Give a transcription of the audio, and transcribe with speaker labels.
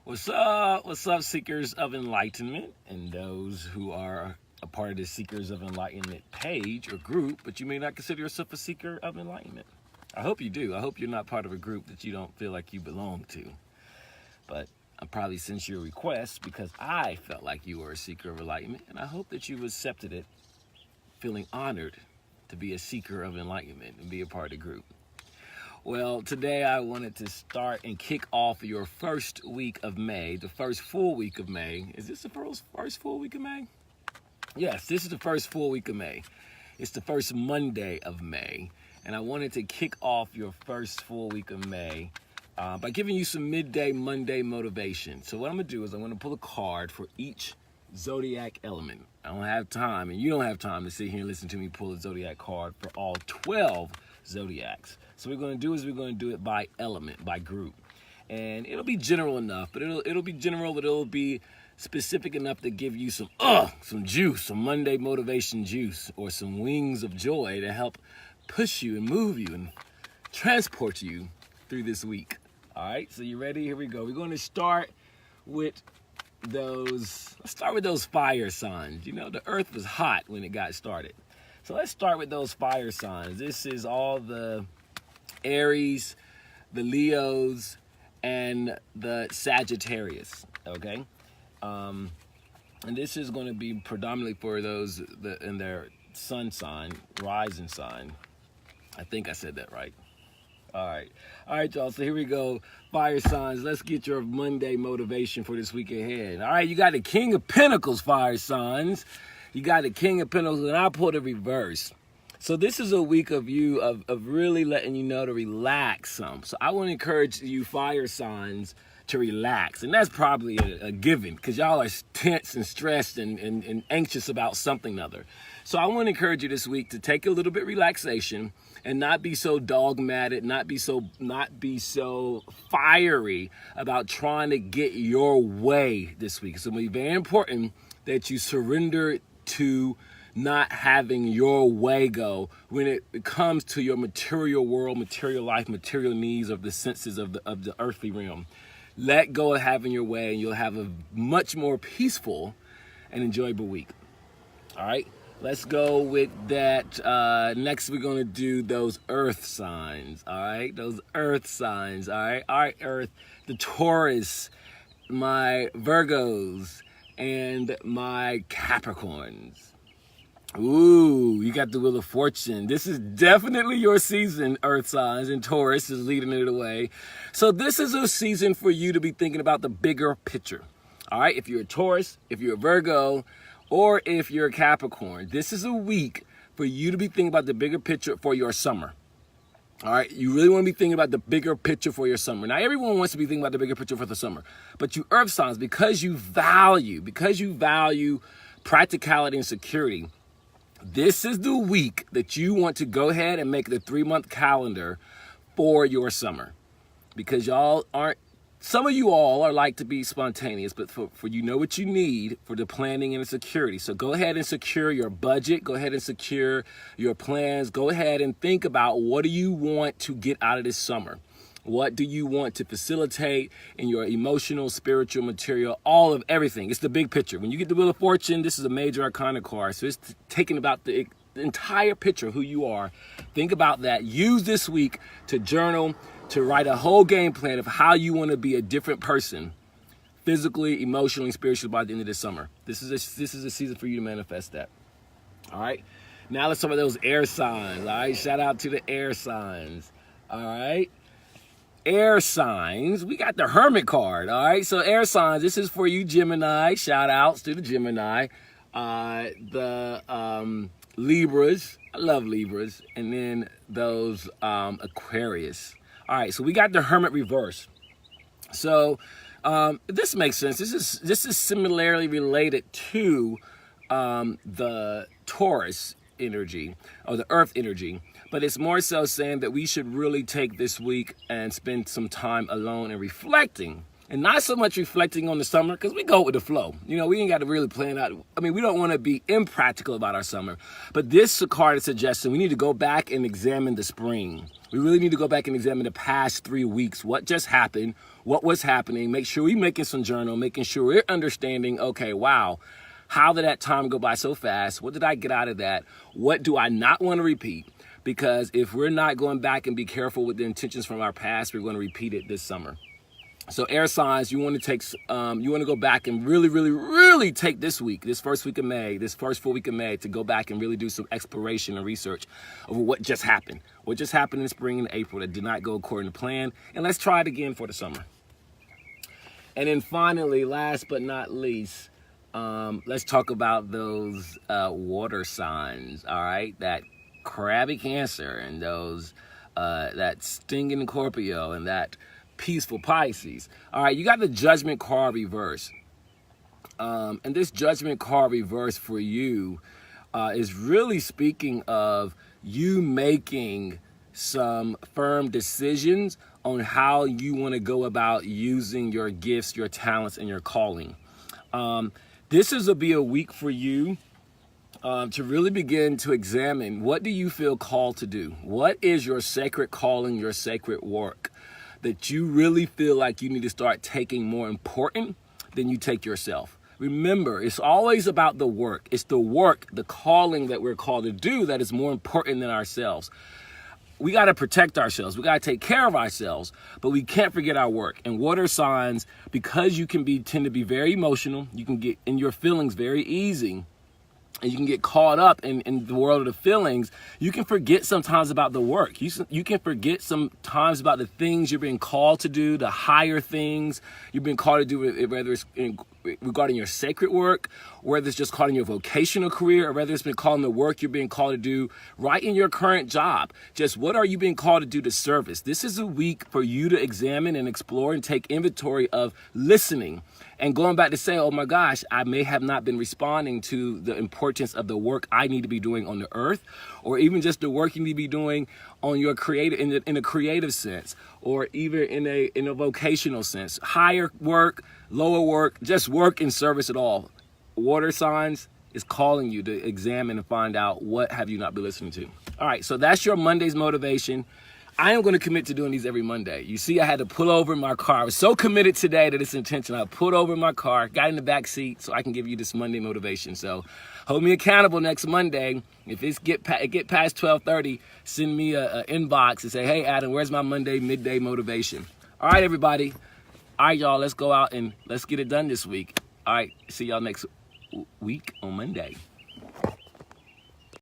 Speaker 1: What's up, seekers of enlightenment, and those who are a part of the Seekers of Enlightenment page or group, but you may not consider yourself a seeker of enlightenment. I hope you do. I hope you're not part of a group that you don't feel like you belong to. But I probably sent you a request because I felt like you were a seeker of enlightenment, and I hope that you accepted it, feeling honored to be a seeker of enlightenment and be a part of the group. Well, today I wanted to start and kick off your first week of May, the first full week of May. Is this the first full week of May? Yes, this is the first full week of May. It's the first Monday of May. And I wanted to kick off your first full week of May by giving you some midday Monday motivation. So what I'm going to do is I'm going to pull a card for each zodiac element. I don't have time, and you don't have time to sit here and listen to me pull a zodiac card for all 12 zodiacs. So what we're going to do it by element, by group. And it'll be general enough, but it'll be general, but it'll be specific enough to give you some juice, some Monday motivation juice, or some wings of joy to help push you and move you and transport you through this week. All right, so you ready? Here we go. We're going to start with those fire signs. You know, the earth was hot when it got started. So let's start with those fire signs. This is all the Aries, the Leos, and the Sagittarius, okay? And this is going to be predominantly for those in their sun sign, rising sign. I think I said that right. All right, y'all, so here we go. Fire signs, let's get your Monday motivation for this week ahead. All right, you got the King of Pentacles, fire signs. You got the King of Pentacles, and I pulled the reverse. So this is a week of you, of really letting you know to relax some. So I want to encourage you fire signs to relax. And that's probably a given because y'all are tense and stressed and anxious about something or other. So I want to encourage you this week to take a little bit of relaxation and not be so dogmatic, not be so fiery about trying to get your way this week. So it's going to be very important that you surrender to not having your way go when it comes to your material world, material life, material needs of the senses of the earthly realm. Let go of having your way, and you'll have a much more peaceful and enjoyable week. All right, let's go with that. Next, we're going to do those earth signs. All right, those earth signs. All right, earth, the Taurus, my Virgos, and my Capricorns. Ooh, you got the Wheel of Fortune. This is definitely your season, earth signs, and Taurus is leading it away. So this is a season for you to be thinking about the bigger picture. All right, if you're a Taurus, if you're a Virgo, or if you're a Capricorn, this is a week for you to be thinking about the bigger picture for your summer. All right, you really want to be thinking about the bigger picture for your summer. Now, everyone wants to be thinking about the bigger picture for the summer, but you earth signs, because you value practicality and security, this is the week that you want to go ahead and make the 3-month calendar for your summer. Because some of you all are like to be spontaneous, but for you know what you need for the planning and the security. So go ahead and secure your budget. Go ahead and secure your plans. Go ahead and think about, what do you want to get out of this summer? What do you want to facilitate in your emotional, spiritual, material, all of everything? It's the big picture. When you get the Wheel of Fortune, this is a major arcana card. So it's taking about the entire picture of who you are. Think about that. Use this week to journal, to write a whole game plan of how you want to be a different person, physically, emotionally, spiritually, by the end of this summer. This is a season for you to manifest that. All right. Now let's talk about those air signs. All right. Shout out to the air signs. All right. Air signs, we got the Hermit card. All right, so air signs, this is for you Gemini. Shout outs to the Gemini. The Libras, I love Libras. And then those Aquarius. All right, so we got the Hermit reverse. So this makes sense. This is similarly related to the Taurus energy, or the earth energy, but it's more so saying that we should really take this week and spend some time alone and reflecting and not so much reflecting on the summer, because we go with the flow. You know, we ain't got to really plan out. I mean, we don't want to be impractical about our summer. But this card is suggesting we need to go back and examine the spring. We really need to go back and examine the past 3 weeks. What just happened? What was happening? Make sure we're making some journal, making sure we're understanding, okay, wow, how did that time go by so fast? What did I get out of that? What do I not want to repeat? Because if we're not going back and be careful with the intentions from our past, we're going to repeat it this summer. So air signs, you want to take, you want to go back and really take this week, this first week of May, this first full week of May, to go back and really do some exploration and research over what just happened. What just happened in spring and April that did not go according to plan. And let's try it again for the summer. And then finally, last but not least, let's talk about those water signs, all right? That crabby Cancer and those, that stinging Scorpio and that peaceful Pisces. All right, you got the Judgment card reverse. And this Judgment card reverse for you is really speaking of you making some firm decisions on how you want to go about using your gifts, your talents, and your calling. This is be a week for you to really begin to examine, what do you feel called to do? What is your sacred calling, your sacred work that you really feel like you need to start taking more important than you take yourself? Remember, it's always about the work. It's the work, the calling that we're called to do that is more important than ourselves. We got to protect ourselves. We got to take care of ourselves, but we can't forget our work. And water signs, because you can tend to be very emotional, you can get in your feelings very easy, and you can get caught up in the world of the feelings, you can forget sometimes about the work. You can forget sometimes about the things you're being called to do, the higher things you've been called to do, whether it's regarding your sacred work, whether it's just calling your vocational career, or whether it's been calling the work you're being called to do right in your current job. Just what are you being called to do to service? This is a week for you to examine and explore and take inventory of listening and going back to say, oh my gosh, I may have not been responding to the importance of the work I need to be doing on the earth, or even just the work you need to be doing on your creative, in a creative sense, or even in a vocational sense. Higher work, lower work, just work and service at all. Water signs is calling you to examine and find out, what have you not been listening to? All right, so that's your Monday's motivation. I am going to commit to doing these every Monday. You see, I had to pull over in my car. I was so committed today to this intention. I pulled over in my car, got in the back seat so I can give you this Monday motivation. So hold me accountable next Monday. If it's get past 12:30, send me a inbox and say, hey, Adam, where's my Monday midday motivation? All right, everybody. All right, y'all, let's go out and let's get it done this week. All right, see y'all next week on Monday.